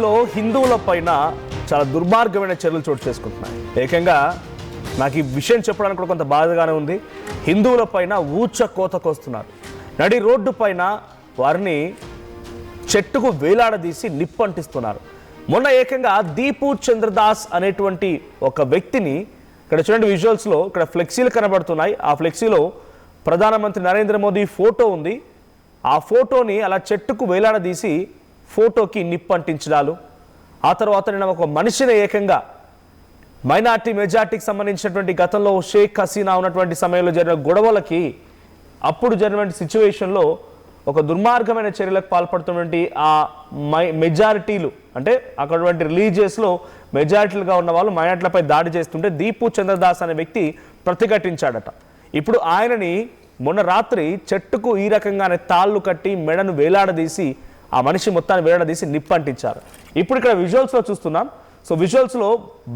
బంగ్లాదేశ్లో హిందువుల పైన చాలా దుర్మార్గమైన చర్యలు చోటు చేసుకుంటున్నాయి. ఏకంగా నాకు ఈ విషయం చెప్పడానికి కూడా కొంత బాధగానే ఉంది. హిందువుల పైన ఊచ కోతకొస్తున్నారు. నడి రోడ్డు పైన వారిని చెట్టుకు వేలాడదీసి నిప్పంటిస్తున్నారు. మొన్న ఏకంగా దీపు చంద్రదాస్ అనేటువంటి ఒక వ్యక్తిని, ఇక్కడ చూడండి విజువల్స్లో ఇక్కడ ఫ్లెక్సీలు కనబడుతున్నాయి. ఆ ఫ్లెక్సీలో ప్రధానమంత్రి నరేంద్ర మోదీ ఫోటో ఉంది. ఆ ఫోటోని అలా చెట్టుకు వేలాడదీసి ఫోటోకి నిప్పంటించడాలు. ఆ తర్వాత నేను ఒక మనిషిని ఏకంగా మైనార్టీ మెజార్టీకి సంబంధించినటువంటి గతంలో షేక్ హసీనా ఉన్నటువంటి సమయంలో జరిగిన గొడవలకి అప్పుడు జరిగినటువంటి సిచ్యువేషన్లో ఒక దుర్మార్గమైన చర్యలకు పాల్పడుతున్నటువంటి ఆ మెజారిటీలు, అంటే అక్కడటువంటి రిలీజియస్లో మెజారిటీలుగా ఉన్న వాళ్ళు మైనార్టీలపై దాడి చేస్తుంటే దీపు చంద్రదాస్ అనే వ్యక్తి ప్రతిఘటించాడట. ఇప్పుడు ఆయనని మొన్న రాత్రి చెట్టుకు ఈ రకంగానే తాళ్ళు కట్టి మెడను వేలాడదీసి ఆ మనిషి మొత్తాన్ని వేలాడదీసి నిప్పంటించారు. ఇప్పుడు ఇక్కడ విజువల్స్లో చూస్తున్నాం. సో విజువల్స్లో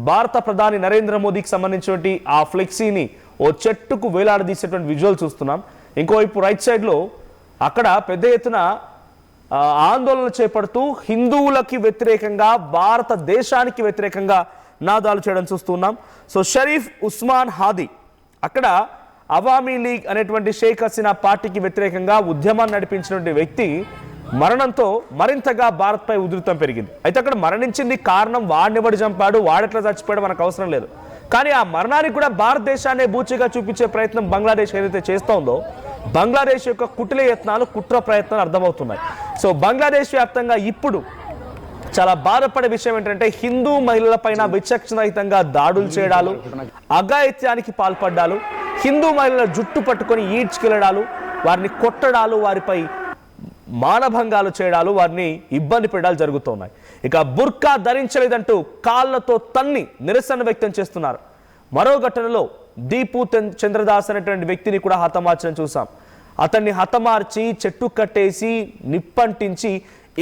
భారత ప్రధాని నరేంద్ర మోదీకి సంబంధించినటువంటి ఆ ఫ్లెక్సీని ఓ చెట్టుకు వేలాడదీసేటువంటి విజువల్ చూస్తున్నాం. ఇంకోవైపు రైట్ సైడ్లో అక్కడ పెద్ద ఎత్తున ఆందోళన చేపడుతూ హిందువులకి వ్యతిరేకంగా, భారతదేశానికి వ్యతిరేకంగా నాదాలు చేయడం చూస్తున్నాం. సో షరీఫ్ ఉస్మాన్ హాదీ అక్కడ అవామీ లీగ్ అనేటువంటి షేక్ హసీనా పార్టీకి వ్యతిరేకంగా ఉద్యమాన్ని నడిపించినటువంటి వ్యక్తి మరణంతో మరింతగా భారత్పై ఉధృతం పెరిగింది. అయితే అక్కడ మరణించింది కారణం వాడినెవడు చంపాడు, వాడెట్లా చచ్చిపోయాడు మనకు అవసరం లేదు. కానీ ఆ మరణానికి కూడా భారతదేశాన్ని బూచిగా చూపించే ప్రయత్నం బంగ్లాదేశ్ ఏదైతే చేస్తోందో, బంగ్లాదేశ్ యొక్క కుటిల యత్నాలు, కుట్ర ప్రయత్నాలు అర్థమవుతున్నాయి. సో బంగ్లాదేశ్ వ్యాప్తంగా ఇప్పుడు చాలా బాధపడే విషయం ఏంటంటే హిందూ మహిళల పైన విచక్షణరహితంగా దాడులు చేయడాలు, అఘాయిత్యానికి పాల్పడ్డాలు, హిందూ మహిళల జుట్టు పట్టుకొని ఈడ్చుకెళ్లడాలు, వారిని కొట్టడాలు, వారిపై మానభంగాలు చేయడాలు, వారిని ఇబ్బంది పెట్టడాలు జరుగుతున్నాయి. ఇక బుర్కా ధరించలేదంటూ కాళ్లతో తన్ని నిరసన వ్యక్తం చేస్తున్నారు. మరో ఘటనలో దీపు చంద్రదాస్ అనేటువంటి వ్యక్తిని కూడా హతమార్చడం చూసాం. అతన్ని హతమార్చి చెట్టు కట్టేసి నిప్పంటించి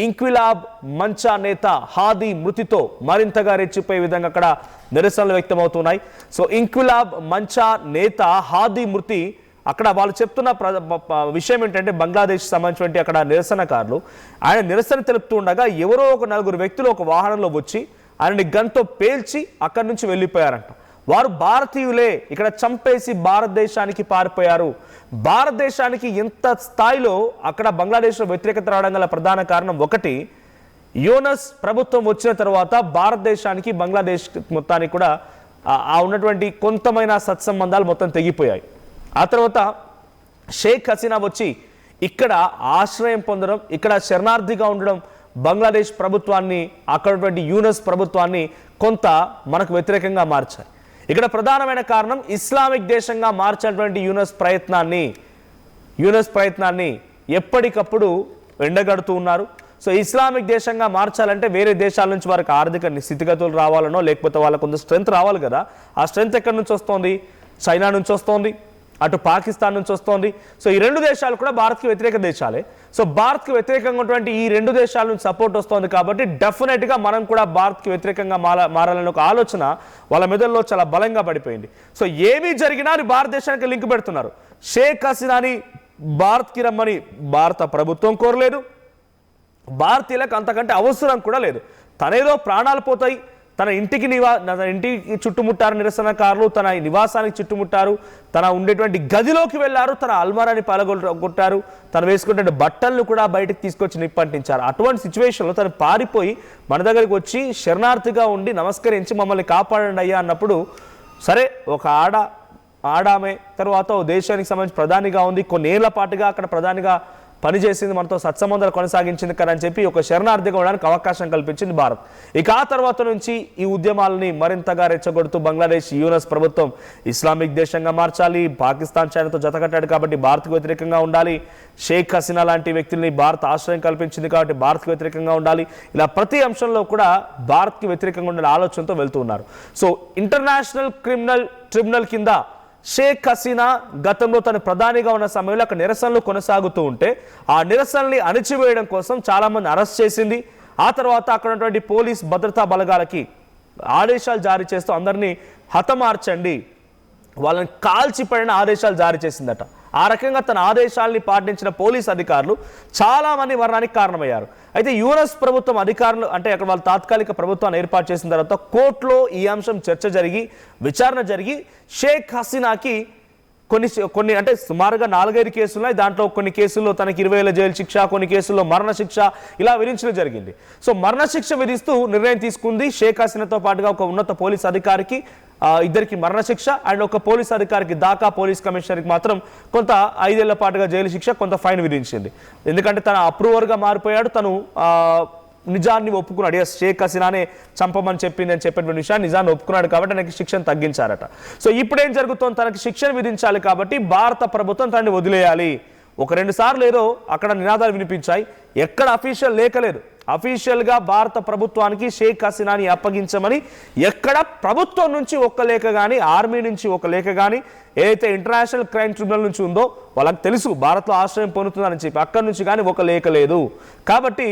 ఇంక్విలాబ్ మంచా నేత హాదీ మృతితో మరింతగా రెచ్చిపోయే విధంగా అక్కడ నిరసనలు వ్యక్తమవుతున్నాయి. సో ఇంక్విలాబ్ మంచా నేత హాదీ మృతి, అక్కడ వాళ్ళు చెప్తున్న విషయం ఏంటంటే బంగ్లాదేశ్ సంబంధించినటువంటి అక్కడ నిరసనకారులు ఆయన నిరసన తెలుపుతూ ఉండగా ఎవరో ఒక నలుగురు వ్యక్తులు ఒక వాహనంలో వచ్చి ఆయనని గన్తో పేల్చి అక్కడి నుంచి వెళ్ళిపోయారంట. వారు భారతీయులే, ఇక్కడ చంపేసి భారతదేశానికి పారిపోయారు. భారతదేశానికి ఎంత స్థాయిలో అక్కడ బంగ్లాదేశ్లో వ్యతిరేకత రావడం గల ప్రధాన కారణం ఒకటి, యూనస్ ప్రభుత్వం వచ్చిన తర్వాత భారతదేశానికి బంగ్లాదేశ్ మొత్తానికి కూడా ఆ ఉన్నటువంటి కొంతమైన సత్సంబంధాలు మొత్తం తెగిపోయాయి. ఆ తర్వాత షేక్ హసీనా వచ్చి ఇక్కడ ఆశ్రయం పొందడం, ఇక్కడ శరణార్థిగా ఉండడం బంగ్లాదేశ్ ప్రభుత్వాన్ని, అక్కడటువంటి యూనస్ ప్రభుత్వాన్ని కొంత మనకు వ్యతిరేకంగా మార్చాయి. ఇక్కడ ప్రధానమైన కారణం ఇస్లామిక్ దేశంగా మార్చినటువంటి యూనస్ ప్రయత్నాన్ని ఎప్పటికప్పుడు ఎండగడుతూ ఉన్నారు. సో ఇస్లామిక్ దేశంగా మార్చాలంటే వేరే దేశాల నుంచి వారికి ఆర్థిక స్థితిగతులు రావాలనో, లేకపోతే వాళ్ళకు కొంత స్ట్రెంత్ రావాలి కదా. ఆ స్ట్రెంత్ ఎక్కడి నుంచి వస్తోంది? చైనా నుంచి వస్తోంది, అటు పాకిస్తాన్ నుంచి వస్తోంది. సో ఈ రెండు దేశాలు కూడా భారత్కి వ్యతిరేక దేశాలే. సో భారత్కి వ్యతిరేకంగా ఉన్నటువంటి ఈ రెండు దేశాల నుంచి సపోర్ట్ వస్తుంది కాబట్టి డెఫినెట్గా మనం కూడా భారత్కి వ్యతిరేకంగా మారాలనే ఒక ఆలోచన వాళ్ళ మెదడులో చాలా బలంగా పడిపోయింది. సో ఏమీ జరిగినా భారతదేశానికి లింక్ పెడుతున్నారు. షేక్ హసీనాని భారత్కి రమ్మని భారత ప్రభుత్వం కోరలేదు, భారతీయులకు అంతకంటే అవసరం కూడా లేదు. తనేదో ప్రాణాలు పోతాయి, తన ఇంటికి చుట్టుముట్టారు నిరసనకారులు, తన నివాసానికి చుట్టుముట్టారు, తన ఉండేటువంటి గదిలోకి వెళ్ళారు, తన అల్మారాని పాల్గొట్టారు, తను వేసుకునే బట్టలను కూడా బయటకు తీసుకొచ్చి నిప్పంటించారు. అటువంటి సిచ్యువేషన్లో తను పారిపోయి మన దగ్గరికి వచ్చి శరణార్థిగా ఉండి నమస్కరించి మమ్మల్ని కాపాడండి అయ్యా అన్నప్పుడు, సరే ఒక ఆడామే తర్వాత ఓ దేశానికి సంబంధించి ప్రధానిగా ఉంది, కొన్నేళ్ల పాటుగా అక్కడ ప్రధానిగా పనిచేసింది, మనతో సత్సంబంధాలు కొనసాగించింది కదా అని చెప్పి ఒక శరణార్థిగా ఉండడానికి అవకాశం కల్పించింది భారత్. ఇక ఆ తర్వాత నుంచి ఈ ఉద్యమాలని మరింతగా రెచ్చగొడుతూ బంగ్లాదేశ్ యూనస్ ప్రభుత్వం ఇస్లామిక్ దేశంగా మార్చాలి, పాకిస్తాన్ చైనాతో జతకట్టాడు కాబట్టి భారత్కు వ్యతిరేకంగా ఉండాలి, షేక్ హసీనా లాంటి వ్యక్తుల్ని భారత్ ఆశ్రయం కల్పించింది కాబట్టి భారత్కు వ్యతిరేకంగా ఉండాలి, ఇలా ప్రతి అంశంలో కూడా భారత్కి వ్యతిరేకంగా ఉండే ఆలోచనతో వెళ్తూ ఉన్నారు. సో ఇంటర్నేషనల్ క్రిమినల్ ట్రిబ్యునల్ కింద షేక్ హసీనా గతంలో తను ప్రధానిగా ఉన్న సమయంలో అక్కడ నిరసనలు కొనసాగుతూ ఉంటే ఆ నిరసనల్ని అణిచివేయడం కోసం చాలా మంది అరెస్ట్ చేసింది. ఆ తర్వాత అక్కడ ఉన్నటువంటి పోలీస్ భద్రతా బలగాలకి ఆదేశాలు జారీ చేస్తూ అందరినీ హతమార్చండి, వాళ్ళని కాల్చిపడిన ఆదేశాలు జారీ చేసిందట. ఆ రకంగా తన ఆదేశాలని పాటించిన పోలీస్ అధికారులు చాలా మంది మరణానికి కారణమయ్యారు. అయితే యూఎస్ ప్రభుత్వం అధికారులు అంటే అక్కడ వాళ్ళు తాత్కాలిక ప్రభుత్వాన్ని ఏర్పాటు చేసిన తర్వాత కోర్టులో ఈ అంశం చర్చ జరిగి విచారణ జరిగి షేక్ హసీనాకి కొన్ని అంటే సుమారుగా 4-5 కేసులు ఉన్నాయి. దాంట్లో కొన్ని కేసుల్లో తనకి 20 ఏళ్ల జైలు శిక్ష, కొన్ని కేసుల్లో మరణశిక్ష ఇలా విధించడం జరిగింది. సో మరణశిక్ష విధిస్తూ నిర్ణయం తీసుకుంది. షేక్ హసీనాతో పాటుగా ఒక ఉన్నత పోలీస్ అధికారికి ఇద్దరికి మరణశిక్ష అండ్ ఒక పోలీస్ అధికారికి ఢాకా పోలీస్ కమిషనర్కి మాత్రం కొంత 5 ఏళ్ల పాటుగా జైలు శిక్ష, కొంత ఫైన్ విధించింది. ఎందుకంటే తన అప్రూవర్గా మారిపోయాడు, తను నిజాన్ని ఒప్పుకున్నాడు. ఎస్, షేక్ హసీనానే చంపమని చెప్పింది అని చెప్పినటువంటి విషయాన్ని నిజాన్ని ఒప్పుకున్నాడు కాబట్టి తనకి శిక్షను తగ్గించారట. సో ఇప్పుడేం జరుగుతోంది, తనకి శిక్షను విధించాలి కాబట్టి భారత ప్రభుత్వం తనని వదిలేయాలి. 1-2 సార్లు ఏదో అక్కడ నినాదాలు వినిపించాయి, ఎక్కడ అఫీషియల్ లేఖ లేదు. అఫీషియల్గా భారత ప్రభుత్వానికి షేక్ హసీనాని అప్పగించమని ఎక్కడ ప్రభుత్వం నుంచి ఒక్క లేఖ కానీ, ఆర్మీ నుంచి ఒక లేఖ కానీ, ఏదైతే ఇంటర్నేషనల్ క్రైమ్ ట్రిబ్యునల్ నుంచి ఉందో వాళ్ళకి తెలుసు భారత్లో ఆశ్రయం పొందుతుందని చెప్పి, అక్కడి నుంచి కానీ ఒక లేఖ లేదు. కాబట్టి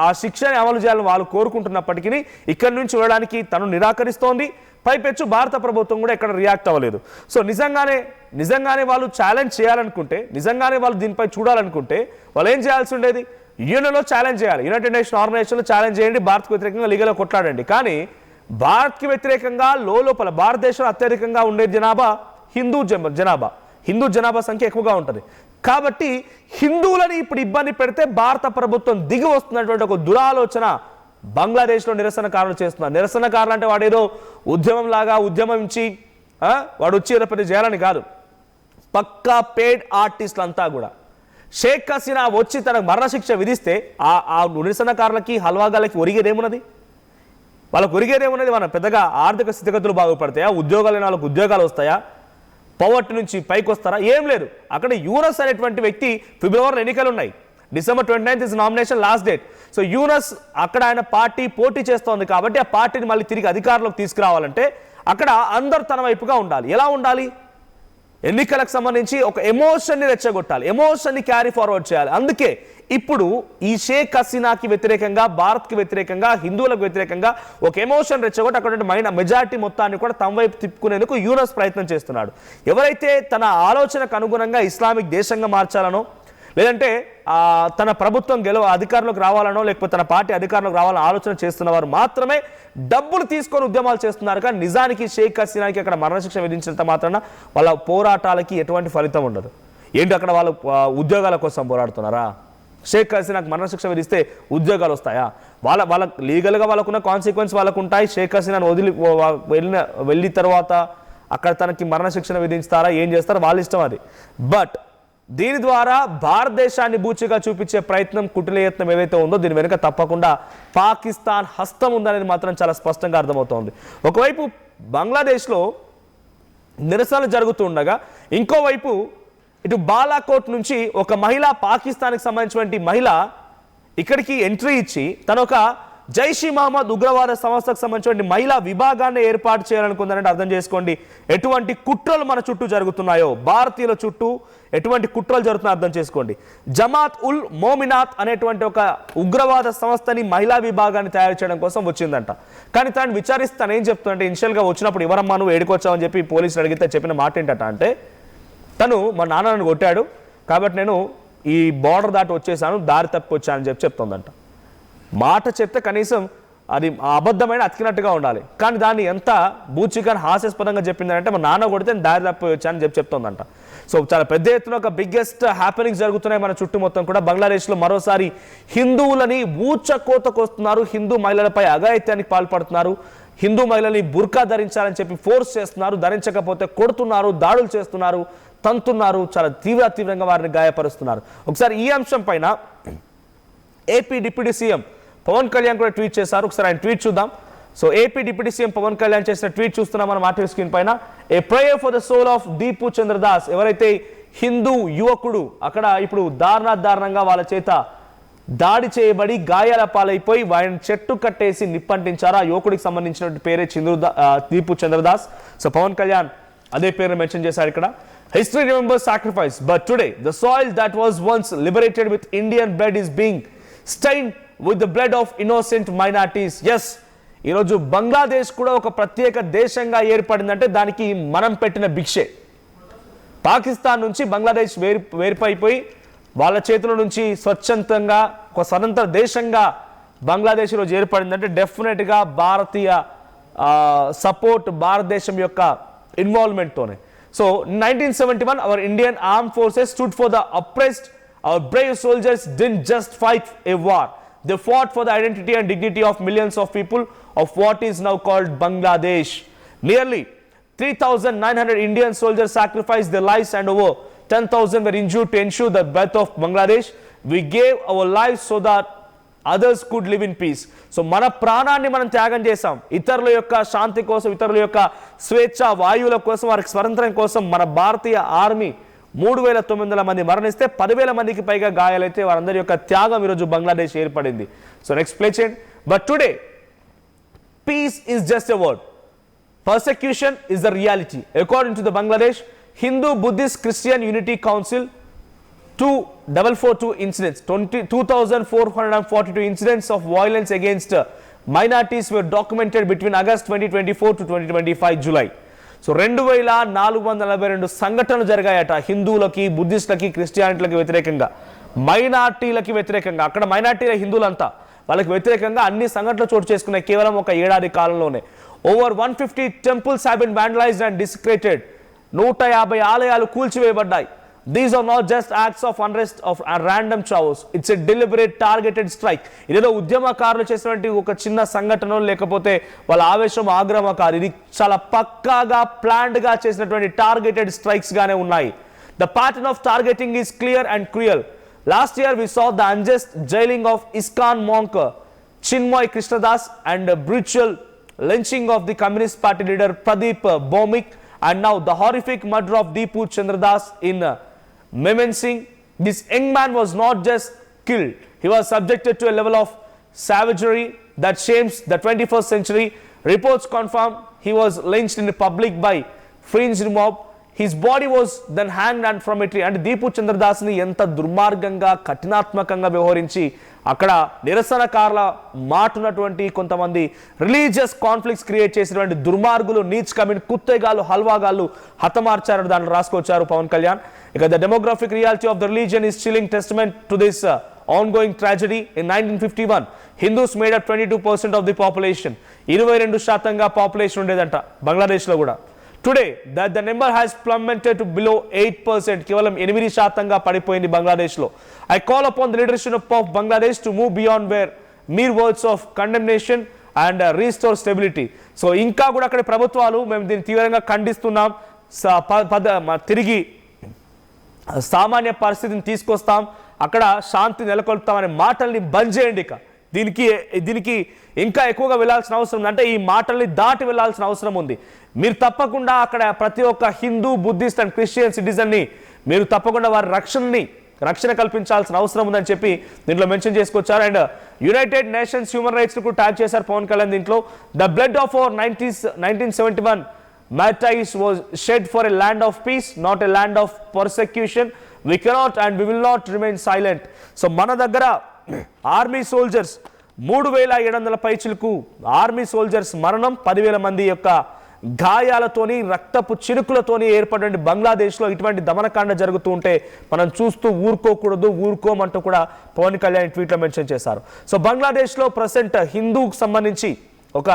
ఆ శిక్షని అమలు చేయాలని వాళ్ళు కోరుకుంటున్నప్పటికీ ఇక్కడి నుంచి వెళ్ళడానికి తను నిరాకరిస్తోంది. పైపెచ్చు భారత ప్రభుత్వం కూడా ఎక్కడ రియాక్ట్ అవ్వలేదు. సో నిజంగానే వాళ్ళు ఛాలెంజ్ చేయాలనుకుంటే, నిజంగానే వాళ్ళు దీనిపై చూడాలనుకుంటే వాళ్ళు ఏం చేయాల్సి ఉండేది, యూఎన్ఓలో ఛాలెంజ్ చేయాలి. యునైటెడ్ నేషన్ ఆర్గనైజేషన్లో ఛాలెంజ్ చేయండి, భారత్కు వ్యతిరేకంగా లీగల్గా కొట్లాడండి. కానీ భారత్కి వ్యతిరేకంగా లోపల భారతదేశంలో అత్యధికంగా ఉండే జనాభా హిందూ జనాభా సంఖ్య ఎక్కువగా ఉంటుంది. కాబట్టి హిందువులని ఇప్పుడు ఇబ్బంది పెడితే భారత ప్రభుత్వం దిగి వస్తున్నటువంటి ఒక దురాలోచన బంగ్లాదేశ్లో నిరసనకారులు చేస్తున్నారు. నిరసనకారులు అంటే వాడు ఏదో ఉద్యమించి వాడు వచ్చి ఏదో పెద్ద చేయాలని కాదు, పక్కా పేడ్ ఆర్టిస్టులు అంతా కూడా. షేక్ హసీనా వచ్చి తనకు మరణశిక్ష విధిస్తే ఆ నిరసనకారులకి హల్వాగాలకి ఒరిగేదేమున్నది, వాళ్ళకు ఒరిగేదేమున్నది? మన పెద్దగా ఆర్థిక స్థితిగతులు బాగుపడతాయా, ఉద్యోగాలు లేని వాళ్ళకు ఉద్యోగాలు వస్తాయా, పవర్టీ నుంచి పైకి వస్తారా? ఏం లేదు. అక్కడ యూనస్ అనేటువంటి వ్యక్తి ఫిబ్రవరిలో ఎన్నికలు ఉన్నాయి, December 29th is nomination last date. So Yunus అక్కడ ఆయన పార్టీ పోటీ చేస్తోంది కాబట్టి ఆ పార్టీని మళ్ళీ తిరిగి అధికారంలోకి తీసుకురావాలంటే అక్కడ అందరు తన వైపుగా ఉండాలి. ఎలా ఉండాలి? ఎన్నికలకు సంబంధించి ఒక ఎమోషన్ని రెచ్చగొట్టాలి, ఎమోషన్ని క్యారీ ఫార్వర్డ్ చేయాలి. అందుకే ఇప్పుడు ఈ షేక్ హసీనాకి వ్యతిరేకంగా, భారత్కి వ్యతిరేకంగా, హిందువులకు వ్యతిరేకంగా ఒక ఎమోషన్ రెచ్చగొట్టి అక్కడ మెజారిటీ మొత్తాన్ని కూడా తమ వైపు తిప్పుకునేందుకు యూనస్ ప్రయత్నం చేస్తున్నాడు. ఎవరైతే తన ఆలోచనకు అనుగుణంగా ఇస్లామిక్ దేశంగా మార్చాలనో, లేదంటే తన ప్రభుత్వం అధికారంలోకి రావాలనో, లేకపోతే తన పార్టీ అధికారంలోకి రావాలని ఆలోచన చేస్తున్న వారు మాత్రమే డబ్బులు తీసుకొని ఉద్యమాలు చేస్తున్నారు. కానీ నిజానికి షేక్ హసీనాకి అక్కడ మరణశిక్ష విధించినంత మాత్రాన వాళ్ళ పోరాటాలకి ఎటువంటి ఫలితం ఉండదు. ఏంటి అక్కడ వాళ్ళు ఉద్యోగాల కోసం పోరాడుతున్నారా? షేక్ హసీనాకు మరణశిక్ష విధిస్తే ఉద్యోగాలు వస్తాయా? వాళ్ళ లీగల్గా వాళ్ళకున్న కాన్సిక్వెన్స్ వాళ్ళకు ఉంటాయి. షేక్ హసీనాను వెళ్ళిన తర్వాత అక్కడ తనకి మరణశిక్షణ విధిస్తారా, ఏం చేస్తారో వాళ్ళ ఇష్టం అది. బట్ దీని ద్వారా భారతదేశాన్ని బూచిగా చూపించే ప్రయత్నం, కుటిలయత్నం ఏదైతే ఉందో దీని వెనుక తప్పకుండా పాకిస్తాన్ హస్తం ఉందనేది మాత్రం చాలా స్పష్టంగా అర్థమవుతోంది. ఒకవైపు బంగ్లాదేశ్లో నిరసనలు జరుగుతూ ఉండగా, ఇంకోవైపు ఇటు బాలాకోట్ నుంచి ఒక మహిళ, పాకిస్తాన్కి సంబంధించినటువంటి మహిళ ఇక్కడికి ఎంట్రీ ఇచ్చి తను ఒక జైష్ ఈ మహమ్మద్ ఉగ్రవాద సంస్థకు సంబంధించిన మహిళా విభాగాన్ని ఏర్పాటు చేయాలనుకుందని అర్థం చేసుకోండి. ఎటువంటి కుట్రలు మన చుట్టూ జరుగుతున్నాయో, భారతీయుల చుట్టూ ఎటువంటి కుట్రలు జరుగుతున్నాయో అర్థం చేసుకోండి. జమాత్ ఉల్ మోమినాత్ అనేటువంటి ఒక ఉగ్రవాద సంస్థని, మహిళా విభాగాన్ని తయారు చేయడం కోసం వచ్చిందంట. కానీ తను విచారిస్తాను ఏం చెప్తుందంటే, ఇనిషియల్గా వచ్చినప్పుడు ఎవరమ్మా నువ్వు ఏడుకొచ్చావని చెప్పి పోలీసులు అడిగితే చెప్పిన మాట ఏంటట అంటే, తను మా నాన్న నన్ను కొట్టాడు కాబట్టి నేను ఈ బార్డర్ దాటి వచ్చేసాను, దారి తప్పి వచ్చానని చెప్తుందంట. మాట చెప్తే కనీసం అది అబద్ధమైన అతికినట్టుగా ఉండాలి. కానీ దాన్ని ఎంత బూచిగా హాస్యాస్పదంగా చెప్పిందంటే, మా నాన్న కొడితే దారి తప్పి వచ్చానని చెప్తుందంట. సో చాలా పెద్ద ఎత్తున ఒక బిగ్గెస్ట్ హ్యాపెనింగ్స్ జరుగుతున్నాయి మన చుట్టూ మొత్తం కూడా. బంగ్లాదేశ్లో మరోసారి హిందువులని ఊచకోతకొస్తున్నారు, హిందూ మహిళలపై అఘాయిత్యానికి పాల్పడుతున్నారు, హిందూ మహిళల్ని బుర్కా ధరించాలని చెప్పి ఫోర్స్ చేస్తున్నారు, ధరించకపోతే కొడుతున్నారు, దాడులు చేస్తున్నారు, తంతున్నారు, చాలా తీవ్రంగా వారిని గాయపరుస్తున్నారు. ఒకసారి ఈ అంశం పైన AP deputy CM Pawan Kalyan కూడా ట్వీట్ చేశారు. ఒకసారి ఆయన ట్వీట్ చూద్దాం. So AP deputy CM Pawan Kalyan చేసిన ట్వీట్ చూస్తున్నాం మనం ఆర్టీవీ స్క్రీన్ పైన. A prayer for the soul of Deepu Chandradas. ఎవరైతే హిందూ యువకుడు అక్కడ ఇప్పుడు దారుణంగా వాళ్ళ చేత దాడి చేయబడి గాయాల పాలైపోయి ఆయన చెట్టు కట్టేసి నిప్పంటించారు. ఆ యువకుడికి సంబంధించిన పేరే దీపు చంద్రదాస్. సో పవన్ కళ్యాణ్ అదే పేరు మెన్షన్ చేశారు ఇక్కడ. History remembers sacrifice, but today the soil that was once liberated with Indian blood is being stained with the blood of innocent minorities. Yes, ఈరోజు బంగ్లాదేశ్ కూడా ఒక ప్రత్యేక దేశంగా ఏర్పడిందంటే దానికి మనం పెట్టిన భిక్షే. పాకిస్తాన్ నుంచి బంగ్లాదేశ్ వేర్పైపోయి వాళ్ళ చేతుల నుంచి స్వచ్ఛందంగా ఒక స్వతంత్ర దేశంగా బంగ్లాదేశ్ ఈరోజు ఏర్పడిందంటే డెఫినెట్గా భారతీయ సపోర్ట్, భారతదేశం యొక్క ఇన్వాల్వ్మెంట్తోనే. So 1971 our Indian armed forces stood for the oppressed. Our brave soldiers didn't just fight a war. They fought for the identity and dignity of millions of people of what is now called Bangladesh. Nearly 3,900 Indian soldiers sacrificed their lives and over 10,000 were injured to ensure the birth of Bangladesh. We gave our lives so that others could live in peace. So మన ప్రాణాన్ని మనం త్యాగం చేశాం ఇతరుల యొక్క శాంతి కోసం, ఇతరుల యొక్క స్వేచ్ఛ వాయువుల కోసం, వారికి స్వతంత్రం కోసం. మన భారతీయ ఆర్మీ 3,900 మంది మరణిస్తే 10,000 మందికి పైగా గాయాలైతే వారందరి యొక్క త్యాగం ఈరోజు బంగ్లాదేశ్ ఏర్పడింది. సో నెక్స్ట్ ప్లే చేయండి. But today peace is just a word, persecution is the reality. According to the Bangladesh Hindu Buddhist Christian Unity Council, 2,442 incidents, 2,442 incidents of violence against minorities were documented between August 2024 to 2025 July. So 2,442 సంఘటనలు జరిగాయట హిందువులకి, బుద్ధిస్టులకి, క్రిస్టియానిటీలకి వ్యతిరేకంగా, మైనార్టీలకి వ్యతిరేకంగా. అక్కడ మైనార్టీల హిందువులంతా వాళ్ళకి వ్యతిరేకంగా అన్ని సంఘటనలు చోటు చేసుకున్నాయి కేవలం ఒక ఏడాది కాలంలోనే. Over 150 temples have been vandalized and desecrated. 150 ఆలయాలు కూల్చివేయబడ్డాయి. These are not just acts of unrest of random chaos. It's a deliberate targeted strike. ఇదేదో ఉద్యమకారులు చేసినటువంటి ఒక చిన్న సంఘటన లేకపోతే వాళ్ళ ఆవేశం, ఆగ్రహం కాదు. ఇది చాలా పక్కాగా ప్లాన్డ్ గా చేసినటువంటి టార్గెటెడ్ స్ట్రైక్స్ గానే ఉన్నాయి. The pattern of targeting is clear and cruel. Last year we saw the unjust jailing of ISKCON monk Chinmoy Krishnadas and brutal lynching of the Communist Party leader Pradeep Bomik, and now the horrific murder of Deepu Chandradas in Mymensingh. This young man was not just killed, he was subjected to a level of savagery that shames the 21st century. Reports confirm he was lynched in public by fringed mob. His body was then hanged and from a tree. And Deepu చంద్రదాస్ని ఎంత దుర్మార్గంగా, కఠినాత్మకంగా వ్యవహరించి అక్కడ నిరసనకారుల మాటున్నటువంటి కొంతమంది religious conflicts create చేసినటువంటి దుర్మార్గులు, నీచ్ come in, కుత్తేగాళ్ళు, హల్వాగాళ్ళు హతమార్చారు దాంట్లో రాసుకొచ్చారు పవన్ కళ్యాణ్. ఇక the demographic reality of the religion is chilling testament to this ongoing tragedy. In 1951 Hindus made up 22% of the population. 22% population ఉండేదంట బంగ్లాదేశ్లో కూడా. Today that the number has plummeted to below 8%. కేవలం 8% పడిపోయింది బంగ్లాదేశ్లో. I call upon the leadership of Bangladesh to move beyond where mere words of condemnation and restore stability. So ఇంకా కూడా అక్కడ ప్రభుత్వాలు మేము దీన్ని తీవ్రంగా ఖండిస్తున్నాం, తిరిగి సామాన్య పరిస్థితిని తీసుకొస్తాం, అక్కడ శాంతి నెలకొల్పుతామనే మాటల్ని బంద్ చేయండి. ఇక దీనికి ఇంకా ఎక్కువగా వెళ్ళాల్సిన అవసరం ఉంది. అంటే ఈ మాటల్ని దాటి వెళ్ళాల్సిన అవసరం ఉంది. మీరు తప్పకుండా అక్కడ ప్రతి ఒక్క హిందూ, బుద్ధిస్ట్ అండ్ క్రిస్టియన్ సిటిజన్ని మీరు తప్పకుండా వారి రక్షణ కల్పించాల్సిన అవసరం ఉందని చెప్పి దీంట్లో మెన్షన్ చేసుకొచ్చారు. And United Nations Human Rights కూడా ట్యాగ్ చేశారు పవన్ కళ్యాణ్ దీంట్లో. The blood of our 1971 martyrs was shed for a land of peace, not a land of persecution. We cannot and we will not remain silent. So మన దగ్గర army soldiers 3,700 పైచిలకు army soldiers మరణం, 10,000 మంది యొక్క గాయాలతోని, రక్తపు చినుకులతోని ఏర్పడిన బంగ్లాదేశ్లో ఇటువంటి దమనకాండ జరుగుతూ ఉంటే మనం చూస్తూ ఊరుకోమంటూ కూడా పవన్ కళ్యాణ్ ట్వీట్లో మెన్షన్ చేశారు. సో బంగ్లాదేశ్లో ప్రజెంట్ హిందూకు సంబంధించి ఒక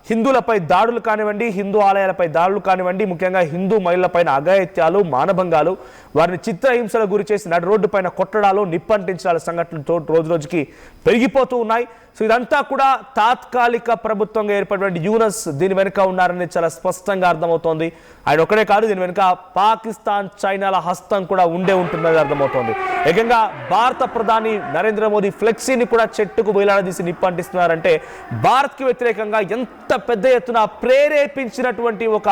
హిందువులపై దాడులు కానివ్వండి, హిందూ ఆలయాలపై దాడులు కానివ్వండి, ముఖ్యంగా హిందూ మహిళలపైన అఘాయిత్యాలు, మానభంగాలు, వారిని చిత్రహింసలకు గురి చేసి నడి రోడ్డు పైన కొట్టడాలు, నిప్పంటించాల సంఘటనలు రోజు రోజుకి పెరిగిపోతూ ఉన్నాయి. సో ఇదంతా కూడా తాత్కాలిక ప్రభుత్వంగా ఏర్పడినటువంటి యూనస్ దీని వెనుక ఉన్నారని చాలా స్పష్టంగా అర్థమవుతోంది. ఆయన ఒక్కడే కాదు, దీని వెనుక పాకిస్తాన్, చైనాల హస్తం కూడా ఉంటున్నది అర్థమవుతోంది. ఏకంగా భారత ప్రధాని నరేంద్ర మోదీ ఫ్లెక్సీని కూడా చెట్టుకు వేలాడదీసి నిప్పంటిస్తున్నారంటే భారత్కి వ్యతిరేకంగా ఎంత పెద్ద ఎత్తున ప్రేరేపించినటువంటి ఒక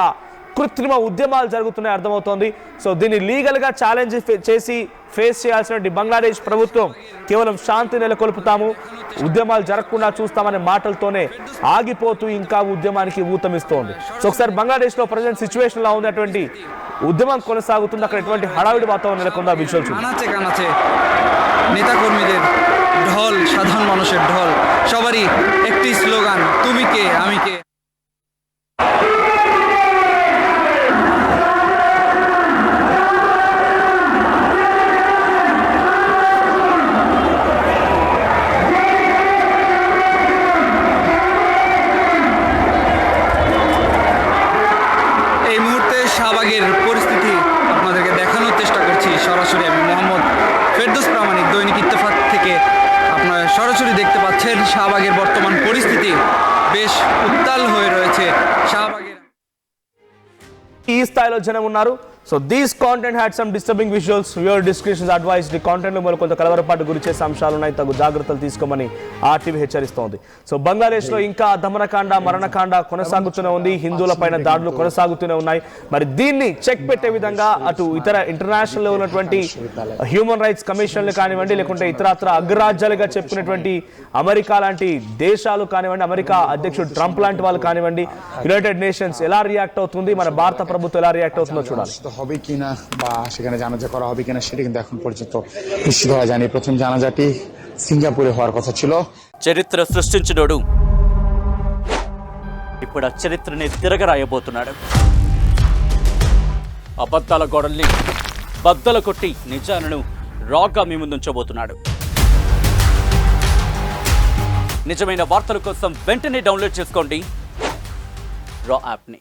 కృత్రిమ ఉద్యమాలు జరుగుతున్నాయి అర్థమవుతోంది. సో దీన్ని లీగల్గా ఛాలెంజ్ చేసి ఫేస్ చేయాల్సినటువంటి బంగ్లాదేశ్ ప్రభుత్వం కేవలం శాంతి నెలకొల్పుతాము, ఉద్యమాలు జరగకుండా చూస్తామనే మాటలతోనే ఆగిపోతూ ఇంకా ఉద్యమానికి ఊతమిస్తోంది. సో ఒకసారి బంగ్లాదేశ్లో ప్రజెంట్ సిచ్యువేషన్ లా ఉన్నటువంటి ఉద్యమం కొనసాగుతుంది, అక్కడ ఎటువంటి హడావిడి వాతావరణం నెలకొందా విజువల్స్ নেতা কর্মীদের ঢল, সাধারণ মানুষের ঢল, সবারই একটি স্লোগান, তুমি কে আমি কে। শাহবাগের পরিস্থিতি আপনাদেরকে দেখানোর চেষ্টা করছি সরাসরি। আমি মোহাম্মদ ফেরদৌস প্রামাণিক, দৈনিক ইত্তেফাক থেকে আপনারা সরাসরি দেখতে পাচ্ছেন শাহবাগের বর্তমান পরিস্থিতি বেশ উত্তাল হয়ে রয়েছে শাহবাগের। ఈ స్థాయిలో జనం ఉన్నారు. So these content had some disturbing visuals. Viewer descriptions advice. ఈ కాంటెంట్లో మరి కొంత కలవరపాటు గురి చేసే అంశాలు ఉన్నాయి, తగు జాగ్రత్తలు తీసుకోమని ఆర్టీవీ హెచ్చరిస్తోంది. సో బంగ్లాదేశ్లో ఇంకా దమనకాండ మరణకాండ కొనసాగుతూనే ఉంది. హిందువులపైన దాడులు కొనసాగుతూనే ఉన్నాయి. మరి దీన్ని చెక్ పెట్టే విధంగా అటు ఇతర ఇంటర్నేషనల్ ఉన్నటువంటి హ్యూమన్ రైట్స్ కమిషన్లు కానివ్వండి, లేకుంటే ఇతరత్ర అగ్రరాజ్యాలుగా చెప్పుకునేటువంటి అమెరికా లాంటి దేశాలు కానివ్వండి, అమెరికా అధ్యక్షుడు ట్రంప్ లాంటి వాళ్ళు కానివ్వండి, యునైటెడ్ నేషన్స్ ఎలా రియాక్ట్ అవుతుంది, మన భారత ప్రభుత్వం ఎలా రియాక్ట్ అవుతుందో చూడాలి. হবে কিনা বা সেখানে জানাজা করা হবে কিনা সেটা কিন্তু এখন পর্যন্ত নিশ্চিত হওয়া যায়নি। প্রথম জানাজাটি సింగపూరే হওয়ার কথা ছিল. చరిత్ర సృష్టించినోడు ఇప్పుడు ఆ చరిత్రని తిరగరాయబోతున్నాడు. అబద్ధాల గోడల్ని బద్దలు కొట్టి నిజాలను రాగా మీ ముందుంచబోతున్నాడు. నిజమైన వార్తల కోసం వెంటనే డౌన్లోడ్ చేసుకోండి రా యాప్ని.